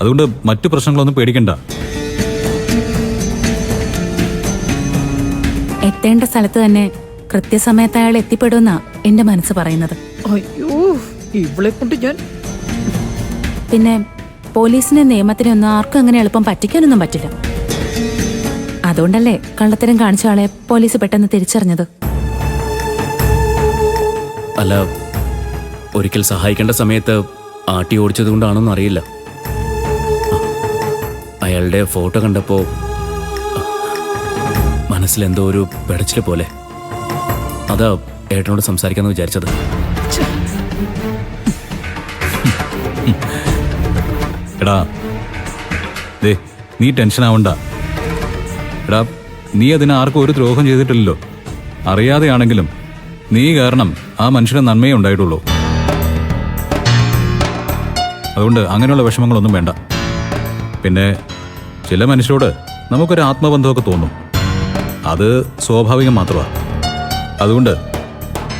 അതുകൊണ്ട് മറ്റു പ്രശ്നങ്ങളൊന്നും പേടിക്കണ്ട. എത്തേണ്ട സ്ഥലത്ത് തന്നെ കൃത്യസമയത്ത് അയാൾ എത്തിപ്പെടുമെന്നാ എന്റെ മനസ്സ് പറയുന്നത്. അയ്യോ, ഇവളെ കൊണ്ട് ഞാൻ. പിന്നെ പോലീസിനെ നിയമത്തിനൊന്നും ആർക്കും അങ്ങനെ എളുപ്പം പറ്റിക്കാനൊന്നും പറ്റില്ല. അതുകൊണ്ടല്ലേ കള്ളത്തരം കാണിച്ച ആളെ പോലീസ് പെട്ടെന്ന് തിരിച്ചറിഞ്ഞത്. അല്ല, ഒരിക്കൽ സഹായിക്കേണ്ട സമയത്ത് ആട്ടി ഓടിച്ചത് കൊണ്ടാണെന്ന് അറിയില്ല. അയാളുടെ ഫോട്ടോ കണ്ടപ്പോ മനസ്സിലെന്തോ ഒരു പെടച്ചിൽ പോലെ. അതാ ഏട്ടനോട് സംസാരിക്കാന്ന് വിചാരിച്ചത്. എടാ ദേ, നീ ടെൻഷൻ ആവണ്ട. എടാ, നീ അതിന് ആർക്കും ഒരു ദ്രോഹം ചെയ്തിട്ടില്ലല്ലോ. അറിയാതെയാണെങ്കിലും നീ കാരണം ആ മനുഷ്യന് നന്മയേ ഉണ്ടായിട്ടുള്ളൂ. അതുകൊണ്ട് അങ്ങനെയുള്ള വിഷമങ്ങളൊന്നും വേണ്ട. പിന്നെ ചില മനുഷ്യരോട് നമുക്കൊരു ആത്മബന്ധമൊക്കെ തോന്നും. അത് സ്വാഭാവികം മാത്രമാണ്. അതുകൊണ്ട്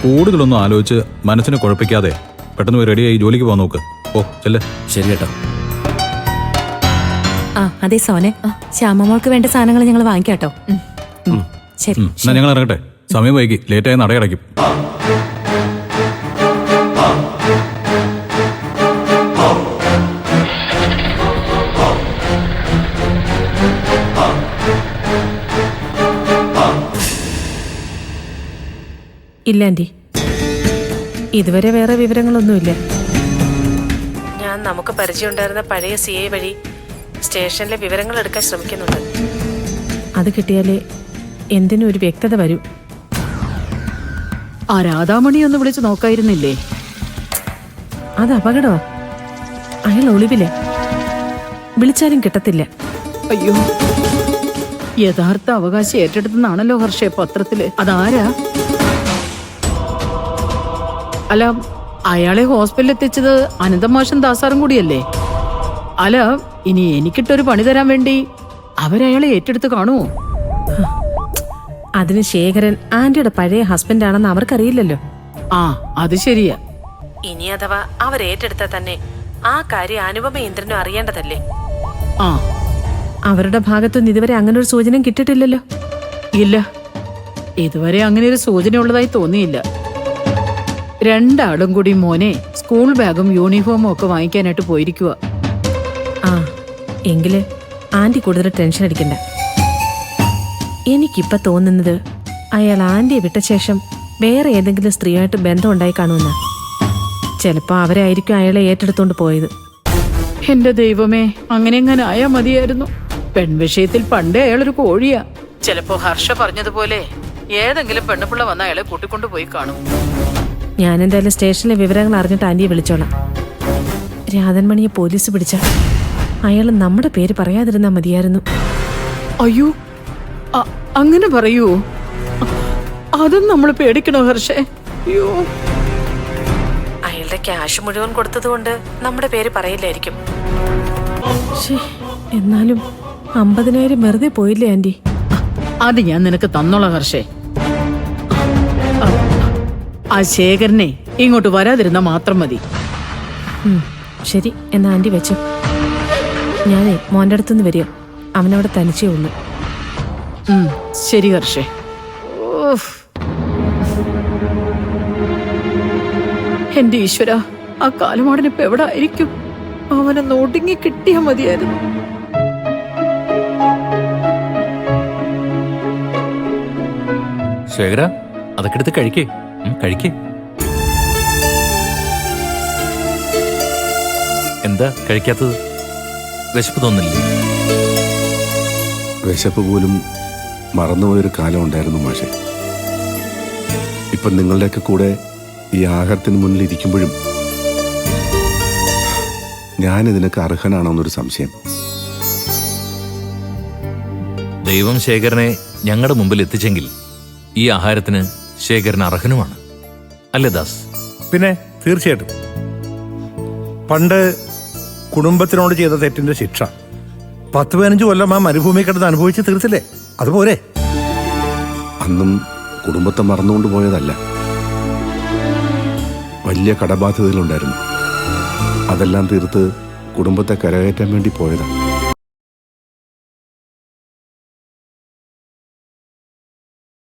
കൂടുതലൊന്നും ആലോചിച്ച് മനസ്സിനെ കുഴപ്പിക്കാതെ പെട്ടെന്ന് പോയി റെഡിയായി ജോലിക്ക് പോകാൻ നോക്ക്. ഓ ചെല്ല്. ശരി ഏട്ടാ. ആ അതെ സോനെ, ശ്യാമമോൾക്ക് വേണ്ട സാധനങ്ങൾ ഞങ്ങൾ വാങ്ങിക്കാട്ടോ. ശരി, എന്നാ ഞങ്ങൾ ഇറങ്ങട്ടെ. സമയം വൈകി, ലേറ്റായി നടയടയ്ക്കും. ഇല്ല ആൻറ്റി, ഇതുവരെ വേറെ വിവരങ്ങളൊന്നുമില്ല. ഞാൻ നമുക്ക് പരിചയമുണ്ടായിരുന്ന പഴയ CI വഴി സ്റ്റേഷനിലെ വിവരങ്ങൾ എടുക്കാൻ ശ്രമിക്കുന്നുണ്ട്. അത് കിട്ടിയാലേ എന്തിനും ഒരു വ്യക്തത വരൂ. ആ രാധാമണി ഒന്ന് വിളിച്ച് നോക്കായിരുന്നില്ലേ? അത് അപകടമാ. അയാൾ ഒളിവില്ല, വിളിച്ചാലും കിട്ടത്തില്ല. അയ്യോ, യഥാർത്ഥ അവകാശം ഏറ്റെടുത്തെന്നാണല്ലോ ഹർഷേ പത്രത്തില്. അതാരാ? അല്ല, അയാളെ ഹോസ്പിറ്റലിൽ എത്തിച്ചത് അനന്തമാഷൻ ദാസാറും കൂടിയല്ലേ? അല്ല, ഇനി എനിക്കിട്ടൊരു പണി തരാൻ വേണ്ടി അവരയാളെ ഏറ്റെടുത്ത് കാണുമോ? അതിന് ശേഖരൻ ആന്റിയുടെ പഴയ ഹസ്ബൻഡാണെന്ന് അവർക്കറിയില്ലല്ലോ. ആ അത് ശരിയാ. ഇനി അഥവാ അവർ ഏറ്റെടുത്താൽ തന്നെ ആ കാര്യം അനുപമ ഇന്ദ്രനും അറിയേണ്ടതല്ലേ? ആ, അവരുടെ ഭാഗത്തുനിന്ന് ഇതുവരെ അങ്ങനെ ഒരു സൂചന കിട്ടിയിട്ടില്ലല്ലോ. ഇല്ല, ഇതുവരെ അങ്ങനെ ഒരു സൂചന ഉള്ളതായി തോന്നിയില്ല. രണ്ടാളും കൂടി മോനെ സ്കൂൾ ബാഗും യൂണിഫോമും ഒക്കെ വാങ്ങിക്കാനായിട്ട് പോയിരിക്കുക. ആ എങ്കില് ആന്റി കൂടുതൽ ടെൻഷൻ അടിക്കണ്ട. എനിക്കിപ്പോ തോന്നുന്നത് അയാൾ ആന്റിയെ വിട്ട ശേഷം വേറെ ഏതെങ്കിലും സ്ത്രീയായിട്ട് ബന്ധം ഉണ്ടായി കാണുമെന്നാ. ചിലപ്പോ അവരായിരിക്കും അയാളെ ഏറ്റെടുത്തോണ്ട് പോയത്. എന്റെ ദൈവമേ, അങ്ങനെ എങ്ങനെ ആയാ മതിയായിരുന്നു. പെൺവിഷയത്തിൽ പണ്ടേ അയാളൊരു കോഴിയാ. ചിലപ്പോ ഹർഷ പറഞ്ഞതുപോലെ ഏതെങ്കിലും പെണ്ണുപിള്ള വന്ന അയാളെ കൂട്ടിക്കൊണ്ടു പോയി കാണും. ഞാൻ എന്തായാലും സ്റ്റേഷനിലെ വിവരങ്ങൾ അറിഞ്ഞിട്ട് ആന്റിയെ വിളിച്ചോളാം. രാധൻമണിയെ പോലീസ് പിടിച്ച അയാൾ നമ്മുടെ പേര് പറയാതിരുന്നാ മതിയായിരുന്നു. അയ്യോ, അങ്ങനെ പറയൂ? അതും നമ്മൾ പേടിക്കണോ ഹർഷേ? അയ്യോ, അയാളുടെ ക്യാഷ് മുഴുവൻ കൊടുത്തതുകൊണ്ട് നമ്മുടെ പേര് പറയില്ലായിരിക്കും. എന്നാലും 50,000 വെറുതെ പോയില്ലേ ആന്റി? അത് ഞാൻ നിനക്ക് തന്നോളാം ഹർഷേ. ആ ശേഖരനെ ഇങ്ങോട്ട് വരാതിരുന്ന മാത്രം മതി. ശരി, എന്നാ ആന്റി വെച്ചു. ഞാനേ മോൻ്റെ അടുത്തുനിന്ന് വരിക. അവനവിടെ തനിച്ചേ ഉള്ളൂ. ശരി ഹർഷേ. എന്റെ ഈശ്വര, ആ കാലമാടനിപ്പോ എവിടെ ആയിരിക്കും? അവനൊന്ന് ഒടുങ്ങി കിട്ടിയാ മതിയായിരുന്നു. ശേഖര, അതൊക്കെ എടുത്ത് കഴിക്കേ. എന്താ കഴിക്കാത്തത്? വിശപ്പ് തോന്നില്ലേ? വിശപ്പ് പോലും മറന്നുപോയൊരു കാലം ഉണ്ടായിരുന്നു മാഷെ. ഇപ്പം നിങ്ങളുടെയൊക്കെ കൂടെ ഈ ആഹാരത്തിന് മുന്നിൽ ഇരിക്കുമ്പോഴും ഞാനിതിനൊക്കെ അർഹനാണോന്നൊരു സംശയം. ദൈവം ശേഖരനെ ഞങ്ങളുടെ മുമ്പിൽ എത്തിച്ചെങ്കിൽ ഈ ആഹാരത്തിന് ശേഖരൻ അർഹനുമാണ്, അല്ലേ ദാസ്? പിന്നെ തീർച്ചയായിട്ടും. പണ്ട് കുടുംബത്തിനോട് ചെയ്ത തെറ്റിന്റെ ശിക്ഷ 10-15 കൊല്ലം ആ മരുഭൂമി കിടന്ന് അനുഭവിച്ച് തീർത്തില്ലേ? അതുപോലെ അന്നും കുടുംബത്തെ മറന്നുകൊണ്ട് പോയതല്ല. വലിയ കടബാധ്യതകളുണ്ടായിരുന്നു. അതെല്ലാം തീർത്ത് കുടുംബത്തെ കരകയറ്റാൻ വേണ്ടി പോയതാ.